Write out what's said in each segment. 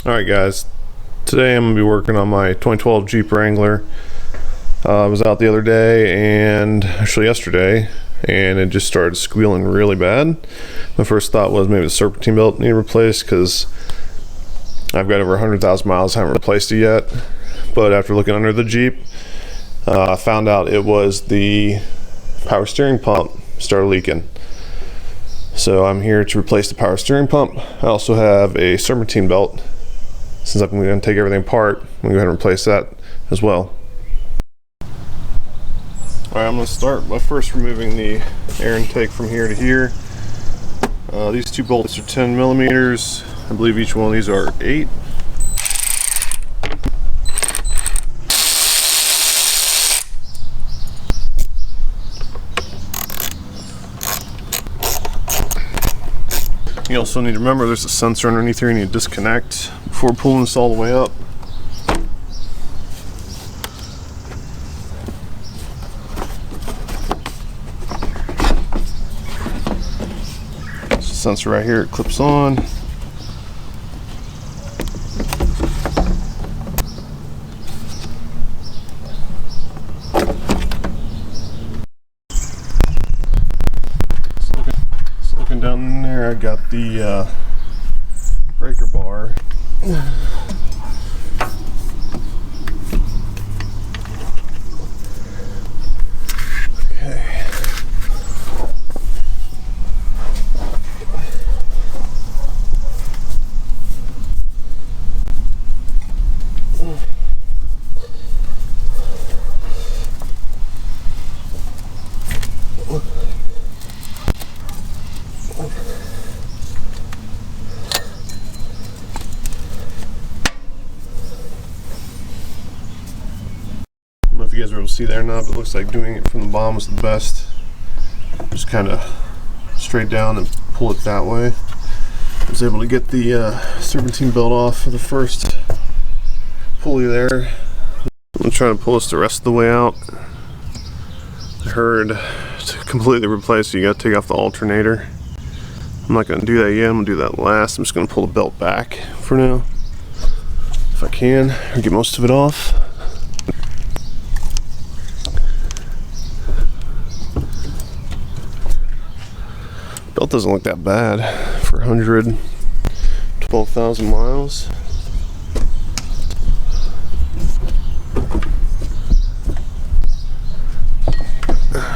Alright guys, today I'm going to be working on my 2012 Jeep Wrangler. I was out the other day, and actually yesterday, and it just started squealing really bad. My first thought was maybe the serpentine belt needed replaced because I've got over 100,000 miles, I haven't replaced it yet. But after looking under the Jeep, I found out it was the power steering pump started leaking. So I'm here to replace the power steering pump. I also have a serpentine belt. Since I'm going to take everything apart, I'm going to go ahead and replace that as well. Alright, I'm going to start by first removing the air intake from here to here. These two bolts are 10 millimeters. I believe each one of these are 8. You also need to remember there's a sensor underneath here you need to disconnect before pulling this all the way up. There's a sensor right here, it clips on. Looking down in there, I got the breaker bar. Okay. I don't know if you guys are able to see there or not, but it looks like doing it from the bottom was the best. Just kind of straight down and pull it that way. I was able to get the serpentine belt off for the first pulley there. I'm trying to pull this the rest of the way out. I heard to completely replace it, you got to take off the alternator. I'm not going to do that yet, I'm going to do that last. I'm just going to pull the belt back for now, if I can, or get most of it off. Belt doesn't look that bad for 112,000 miles.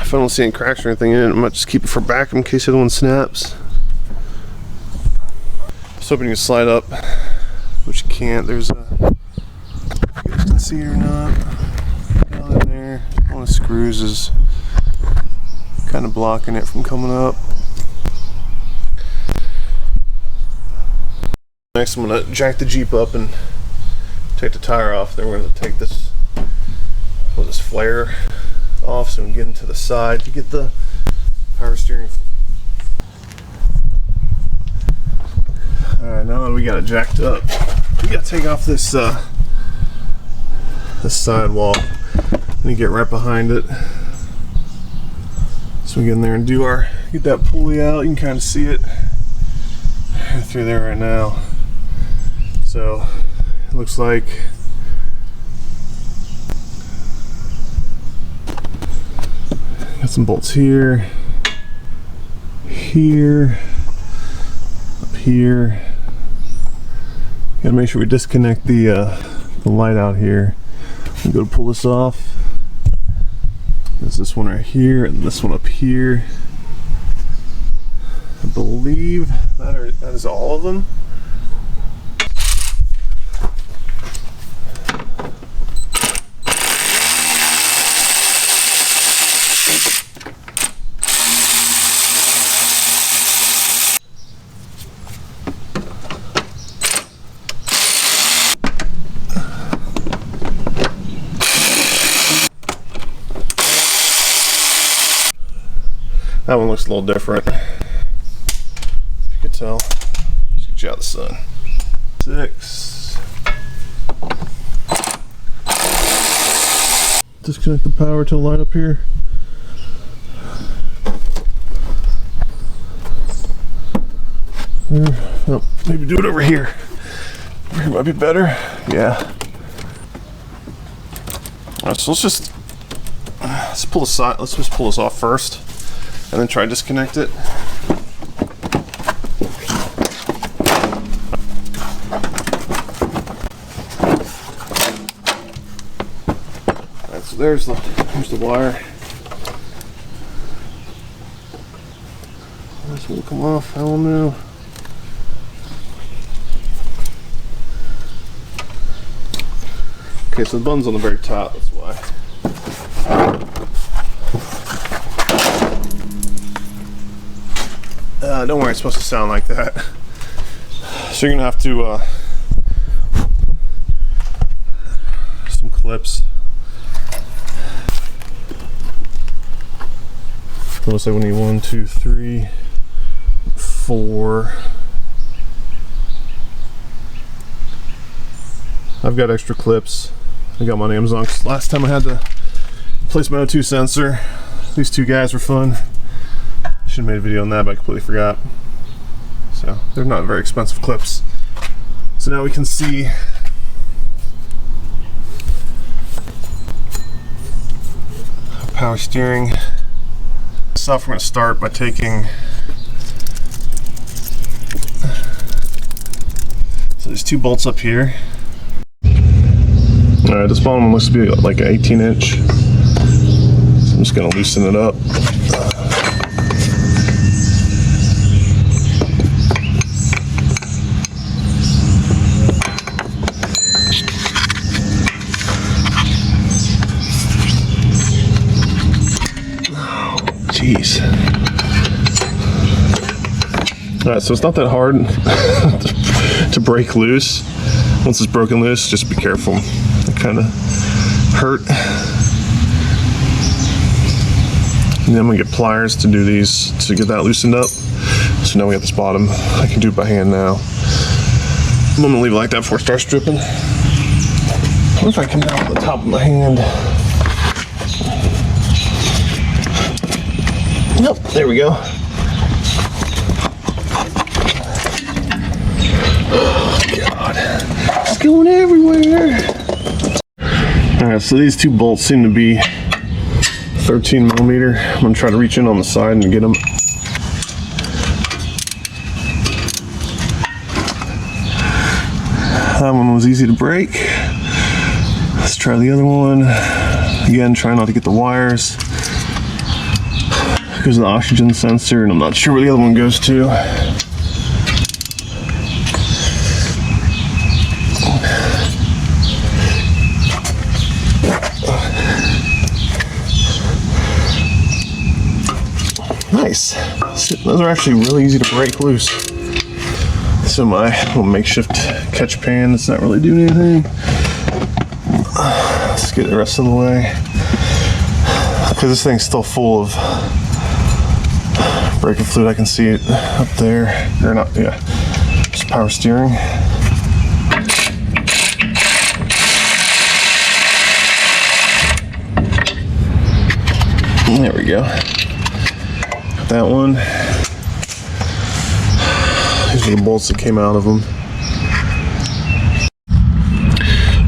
If I don't see any cracks or anything in it, I might just keep it for backup in case the other one snaps. I was hoping you could slide up, which you can't. There's a, you guys can see it or not, down in there. One of the screws is kind of blocking it from coming up. Next, I'm going to jack the Jeep up and take the tire off. Then we're going to take this flare off so we can get into the side to get the power steering. Alright, now that we got it jacked up, we got to take off this sidewall and get right behind it. So we get in there and get that pulley out. You can kind of see it through there right now. So it looks like got some bolts here, up here. Gotta make sure we disconnect the light out here. I'm going to pull this off. There's this one right here and this one up here. I believe that is all of them. That one looks a little different. You could tell. Let's get you out of the sun. 6. Disconnect the power to the light up here. There. Oh, maybe do it over here. Here might be better. Yeah. Alright, so let's pull this side. Let's just pull this off first, and then try to disconnect it. Alright, so there's the wire. This will come off. I don't know. Okay, so the button's on the very top, that's why. Don't worry, it's supposed to sound like that. So you're gonna have to some clips. Looks like we need 1, 2, 3, 4. I've got extra clips. I got them on Amazon. Last time I had to place my O2 sensor. These two guys were fun. Should have made a video on that, but I completely forgot. So they're not very expensive clips. So now we can see power steering. This off, we're going to start by taking there's 2 bolts up here. Alright, this bottom one looks to be like an 18-inch. So I'm just going to loosen it up. Jeez. Alright, so it's not that hard to break loose. Once it's broken loose, just be careful. It kind of hurt. And then I'm gonna get pliers to do these to get that loosened up. So now we got this bottom. I can do it by hand now. I'm gonna leave it like that before it starts dripping. What if I come down with the top of my hand? Nope, there we go. Oh, God. It's going everywhere. Alright, so these 2 bolts seem to be 13 millimeter. I'm going to try to reach in on the side and get them. That one was easy to break. Let's try the other one. Again, try not to get the wires. Goes to the oxygen sensor, and I'm not sure where the other one goes to. Nice. Those are actually really easy to break loose. So my little makeshift catch pan, it's not really doing anything. Let's get the rest of the way. Because this thing's still full of braking fluid. I can see it up there. Or not, yeah. Just power steering. There we go. Got that one. These are the bolts that came out of them.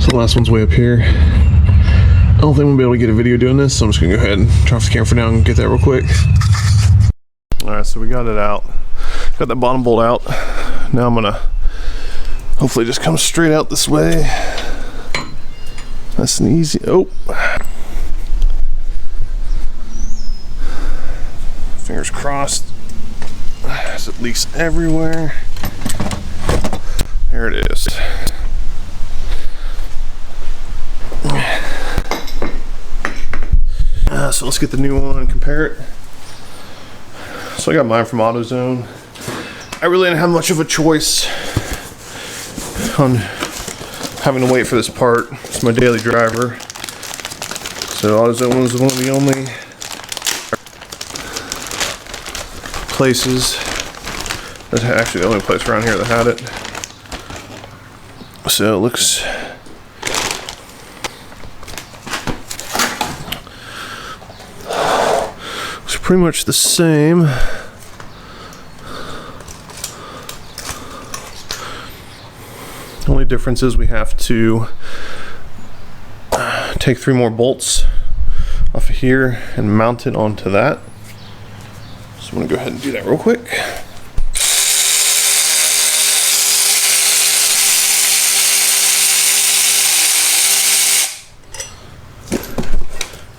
So the last one's way up here. I don't think we'll be able to get a video doing this, so I'm just gonna go ahead and turn off the camera for now and get that real quick. Alright, so we got it out. Got that bottom bolt out. Now I'm gonna hopefully just come straight out this way. That's an easy, oh. Fingers crossed. As it leaks everywhere. There it is. So let's get the new one and compare it. So I got mine from AutoZone. I really didn't have much of a choice on having to wait for this part. It's my daily driver. So AutoZone was one of the only places, that's actually the only place around here that had it. So it looks pretty much the same. The only difference is we have to take 3 more bolts off of here and mount it onto that. So I'm gonna go ahead and do that real quick.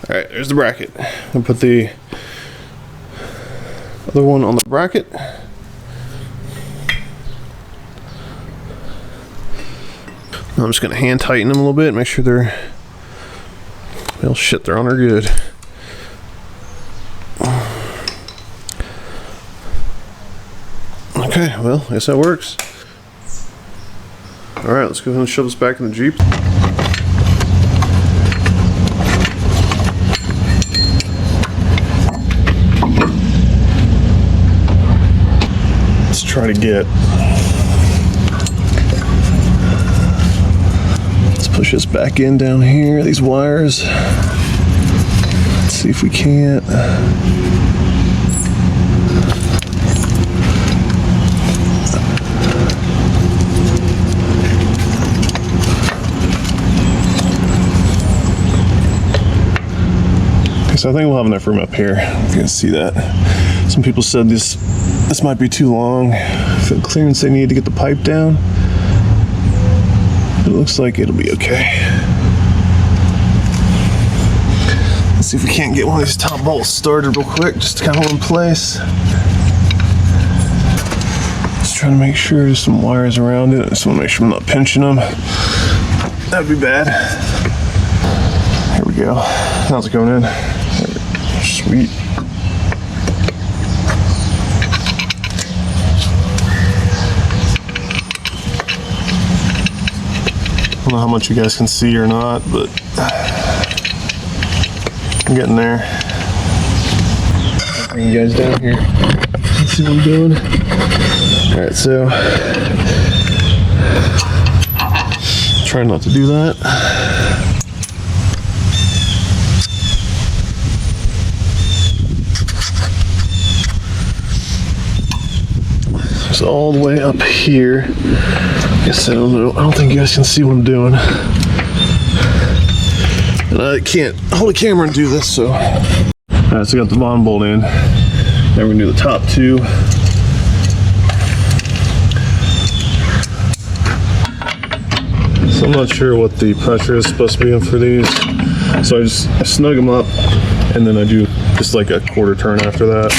All right, there's the bracket. I'll put the other one on the bracket. I'm just gonna hand tighten them a little bit, make sure they're, well, shit, they're on there good. Okay, well, I guess that works. All right, let's go ahead and shove this back in the Jeep. Let's try to get, let's push this back in down here, these wires. Let's see if we can't. So I think we'll have enough room up here. You can see that. Some people said this might be too long for the clearance they need to get the pipe down. It looks like it'll be okay. Let's see if we can't get one of these top bolts started real quick, just to kind of hold in place. Just trying to make sure there's some wires around it. I just want to make sure I'm not pinching them. That'd be bad. Here we go. How's it going in? Sweet. I don't know how much you guys can see or not, but I'm getting there. Bring you guys down here. Let's see what I'm doing. Alright, so try not to do that. It's all the way up here. I guess I don't know. I don't think you guys can see what I'm doing. And I can't hold a camera and do this, so. Alright, so I got the bottom bolt in. Now we're gonna do the top 2. So I'm not sure what the pressure is supposed to be in for these. So I snug them up, and then I do just like a quarter turn after that.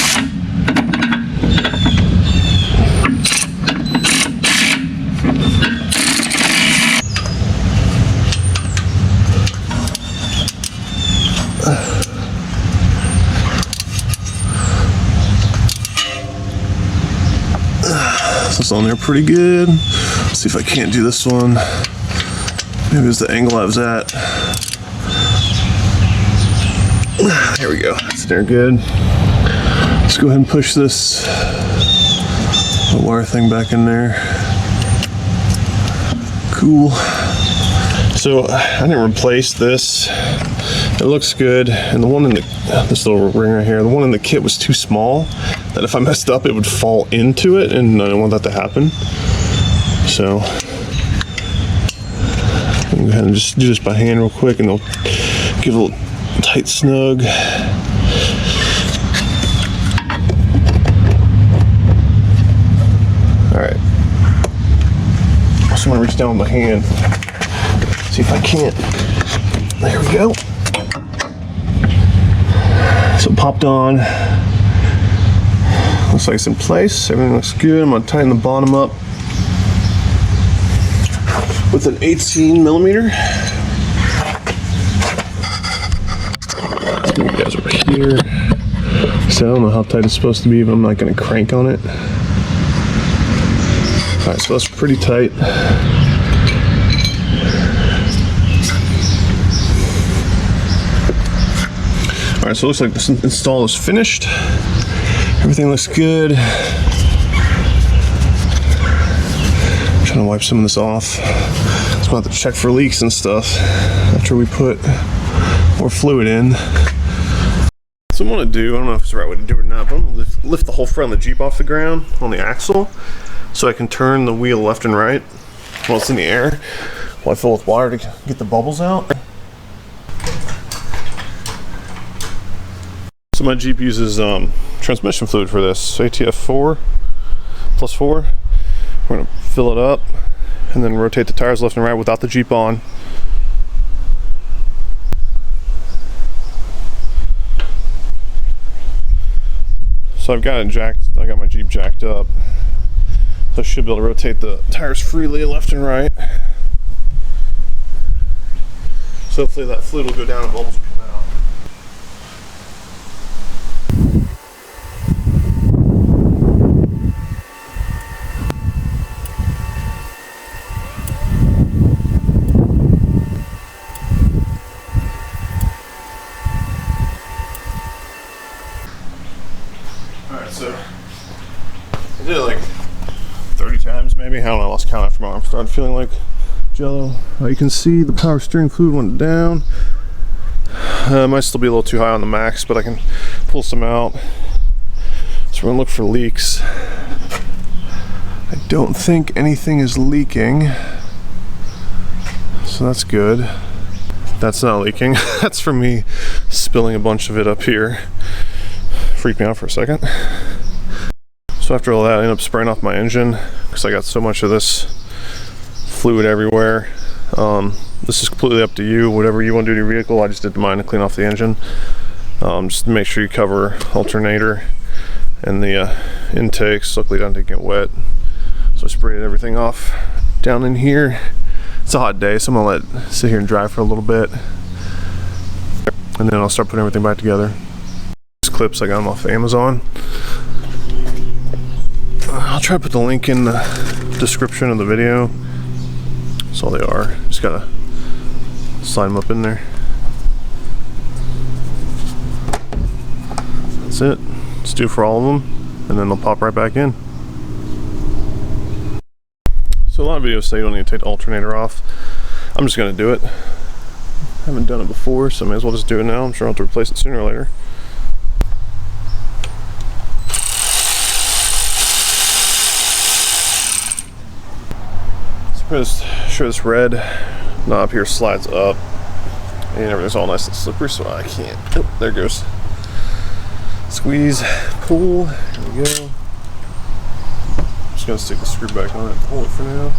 It's on there pretty good. Let's see if I can't do this one. Maybe it's the angle I was at. There we go. That's there good. Let's go ahead and push this wire thing back in there. Cool. So I didn't replace this. It looks good. And the one in this little ring right here, the one in the kit was too small. That if I messed up, it would fall into it, and I don't want that to happen. So I'm gonna go ahead and just do this by hand real quick, and it'll give a little tight snug. All right. So I'm gonna reach down with my hand, see if I can't. There we go. So it popped on. Looks like it's in place. Everything looks good. I'm gonna tighten the bottom up with an 18mm. Let's move you guys over here. So I don't know how tight it's supposed to be, but I'm not gonna crank on it. All right, so that's pretty tight. All right, so it looks like this install is finished. Everything looks good. I'm trying to wipe some of this off. So we'll have to check for leaks and stuff after we put more fluid in. So I'm gonna do, I don't know if it's the right way to do it or not, but I'm gonna lift the whole front of the Jeep off the ground on the axle so I can turn the wheel left and right. while it's in the air, while I fill with water to get the bubbles out. So my Jeep uses transmission fluid for this, ATF 4+4. We're gonna fill it up and then rotate the tires left and right without the Jeep on. So I've got it jacked, I got my Jeep jacked up. So I should be able to rotate the tires freely left and right. So hopefully that fluid will go down and bubbles will come out. Alright, so I did it like 30 times maybe. I don't know, I lost count after my arm started feeling like jello. You can see the power steering fluid went down. Might still be a little too high on the max, but I can pull some out. So we're gonna look for leaks. I don't think anything is leaking, so that's good. That's not leaking. That's from me spilling a bunch of it up here. Freaked me out for a second. So after all that, I ended up spraying off my engine because I got so much of this fluid everywhere. This is completely up to you. Whatever you want to do to your vehicle, I just did mine to clean off the engine. Just make sure you cover alternator and the intakes. Luckily, it didn't get wet. So I sprayed everything off down in here. It's a hot day, so I'm gonna let it sit here and dry for a little bit, and then I'll start putting everything back together. These clips, I got them off Amazon. I'll try to put the link in the description of the video. That's all they are. Just gotta slide them up in there. That's it. Let's do for all of them, and then they'll pop right back in. So a lot of videos say you don't need to take the alternator off. I'm just gonna do it. I haven't done it before, so I may as well just do it now. I'm sure I'll have to replace it sooner or later. Just sure this red knob here slides up and everything's all nice and slippery, so I can't. Oh, there it goes. Squeeze, pull. There we go. Just gonna stick the screw back on it and hold it for now.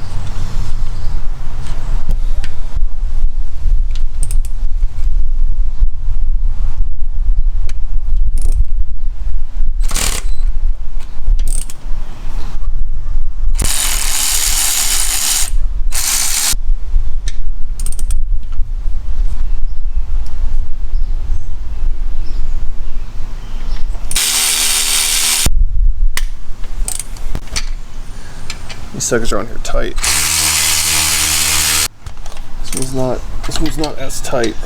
These suckers are on here tight. This one's not as tight.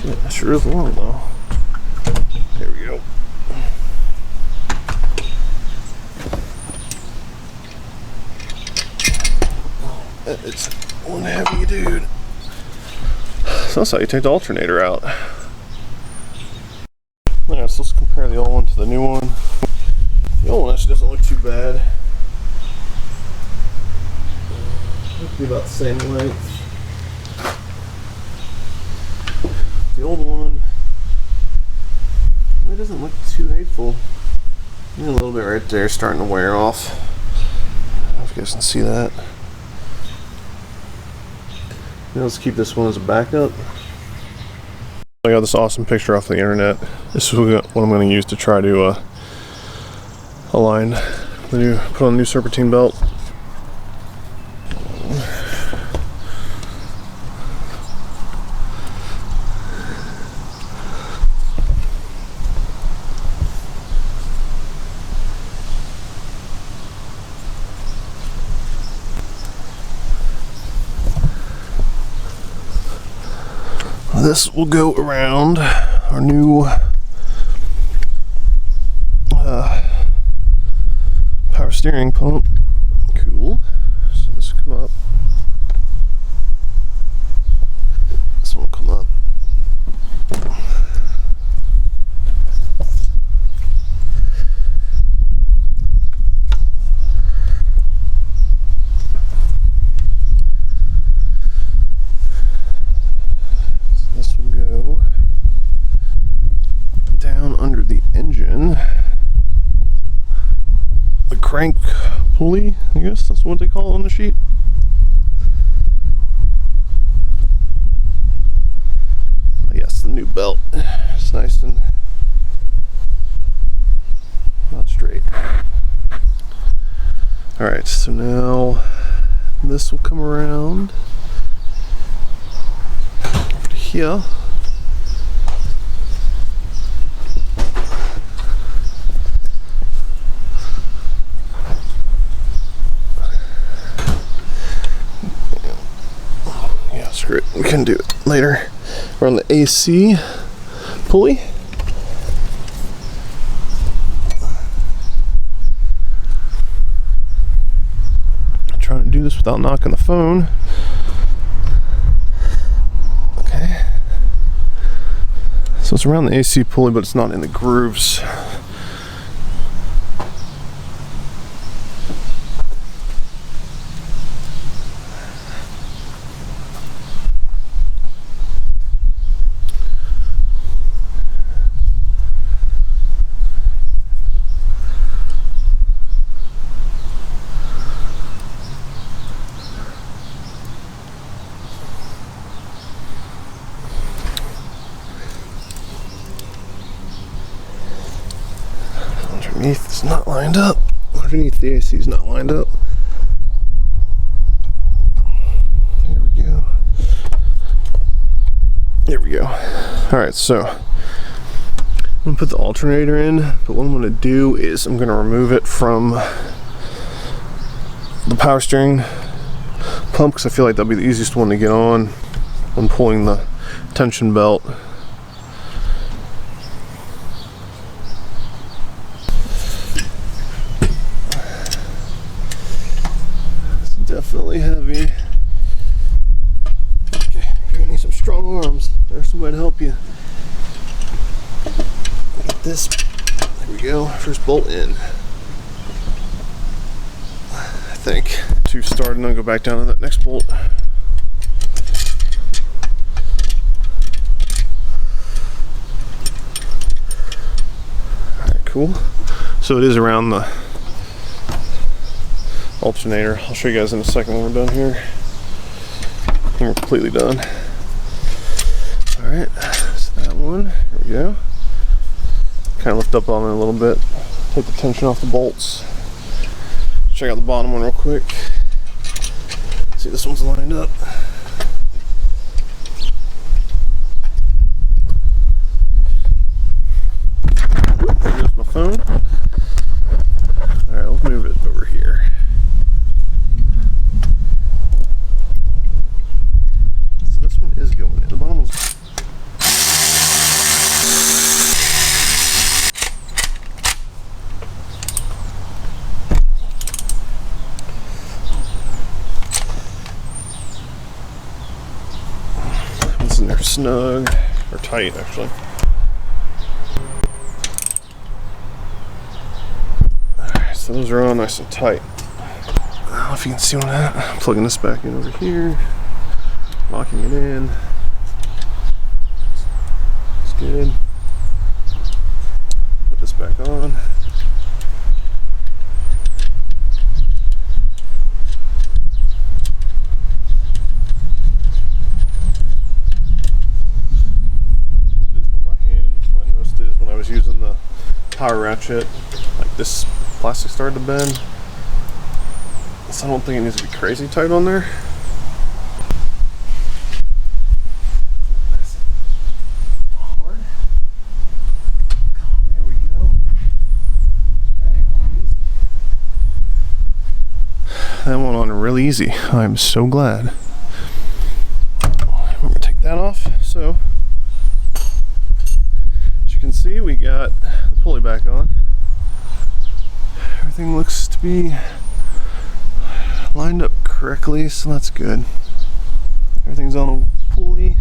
That sure is long though. There we go. That is one heavy dude. So that's how you take the alternator out. Alright, so let's compare the old one to the new one. The old one actually doesn't look too bad. It'll be about the same length. The old one, it doesn't look too hateful. A little bit right there, starting to wear off. I don't know if you guys can see that. Now let's keep this one as a backup. I got this awesome picture off the internet. This is what I'm going to use to try to align the new, put on the new Serpentine belt. This will go around our new steering pump. Cool. So this will come up. This one will come up. So this will go down under the engine. The crank pulley, I guess that's what they call it on the sheet. Oh, yes, the new belt. It's nice and not straight. Alright, so now this will come around over to here. Screw it, we can do it later. We're on the AC pulley. I'm trying to do this without knocking the phone. Okay. So it's around the AC pulley, but it's not in the grooves. Underneath it's not lined up. Underneath the AC is not lined up. There we go. There we go. Alright, so I'm gonna put the alternator in, but what I'm gonna do is I'm gonna remove it from the power steering pump because I feel like that'll be the easiest one to get on when pulling the tension belt. Definitely heavy. Okay, you're gonna need some strong arms. There's somebody to help you. Get this. There we go. First bolt in. I think. To start and then go back down to that next bolt. Alright, cool. So it is around the alternator. I'll show you guys in a second when we're done here. And we're completely done. Alright, so that one, here we go. Kind of lift up on it a little bit. Take the tension off the bolts. Check out the bottom one real quick. See, this one's lined up. There goes my phone. Alright, let's move it over here. Is going in. The bottom one's it's in there snug or tight actually. Alright, so those are all nice and tight. I don't know if you can see on that. I'm plugging this back in over here. Locking it in. It's good. Put this back on. Do this with my hand. What I noticed is when I was using the power ratchet, like this plastic started to bend. So I don't think it needs to be crazy tight on there. That went on really easy. I'm so glad. I'm gonna take that off. So, as you can see, we got the pulley back on. Everything looks to to be lined up correctly, so that's good. Everything's on a pulley.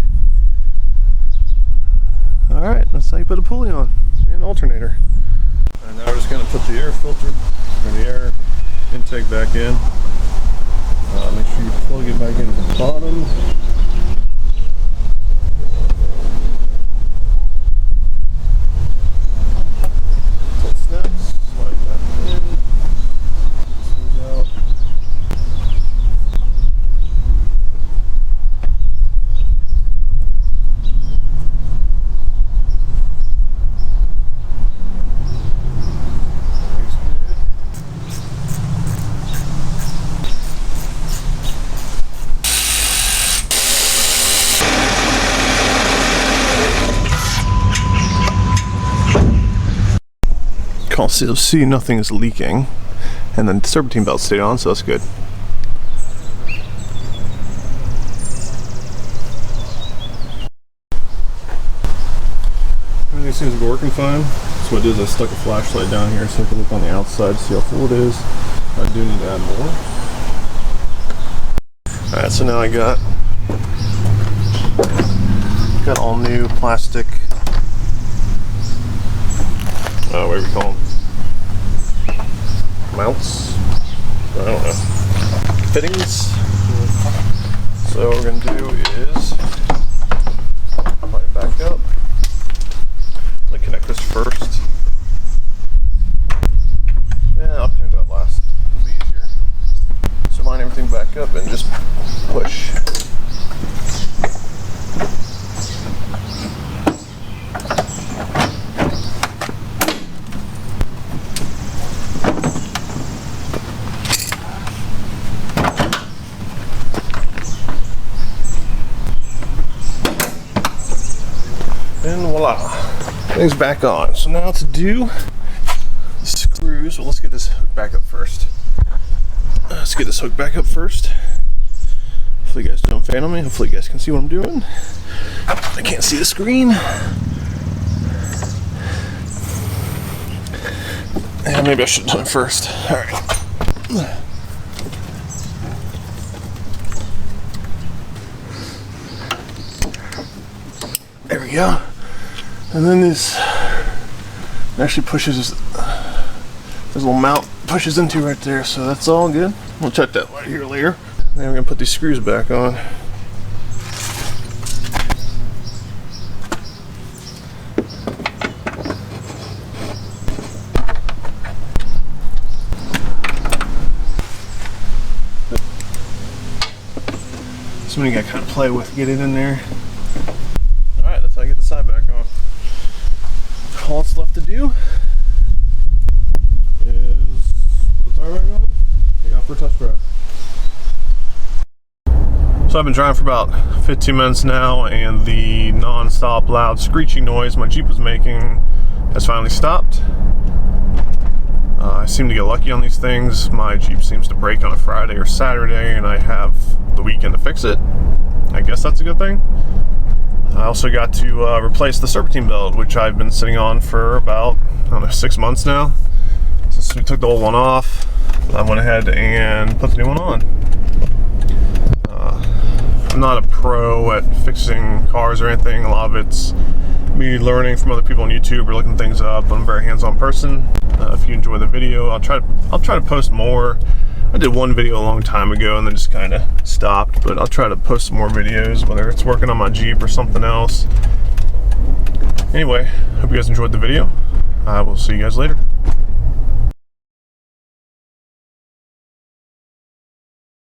Alright, that's how you put a pulley on, and alternator. And now we're just going to put the air filter, or the air intake back in. Make sure you plug it back into the bottom. So it snaps, slide that in, comes out. So you'll see nothing is leaking, and then the serpentine belt stayed on, so that's good. Everything seems to be working fine. So what I did is I stuck a flashlight down here so I can look on the outside to see how full it is. I do need to add more. Alright, so now I got all new plastic, what do we call them? Mounts? I don't know. Fittings. So what we're going to do is line it back up. Let me connect this first. Yeah, I'll connect that last. It'll be easier. So line everything back up and just push. And voila, things back on. So now to do the screws, well, let's get this hook back up first. Hopefully you guys don't fan on me. Hopefully you guys can see what I'm doing. I can't see the screen. Yeah, maybe I should have done it first. All right. There we go. And then this actually pushes, this little mount pushes into right there, so that's all good. We'll check that right here later. Then we're gonna put these screws back on. So we gotta kind of play with, get it in there. Alright, that's how I get the side back on. All that's left to do is put the tire back on, take off for a test drive. So I've been driving for about 15 minutes now, and the non-stop loud screeching noise my Jeep was making has finally stopped. I seem to get lucky on these things. My Jeep seems to break on a Friday or Saturday, and I have the weekend to fix it. I guess that's a good thing. I also got to replace the serpentine belt, which I've been sitting on for about, I don't know, 6 months now. Since we took the old one off, I went ahead and put the new one on. I'm not a pro at fixing cars or anything. A lot of it's me learning from other people on YouTube or looking things up. I'm a very hands-on person. If you enjoy the video, I'll try to post more. I did one video a long time ago and then just kind of stopped, but I'll try to post some more videos, whether it's working on my Jeep or something else. Anyway, hope you guys enjoyed the video. I will see you guys later.